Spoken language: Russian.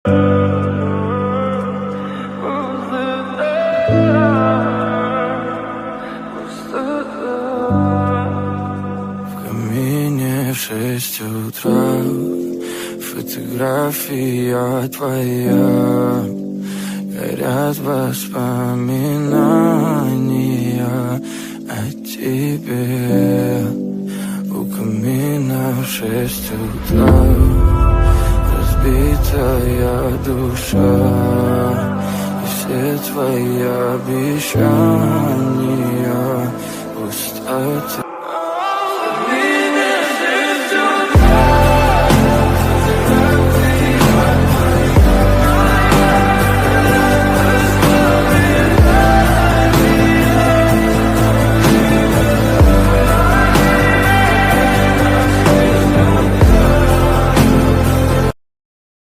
В камине 6 утра, фотография твоя, горят воспоминания о тебе. У камина в 6 утра разбитая душа, и все твои обещания пустота.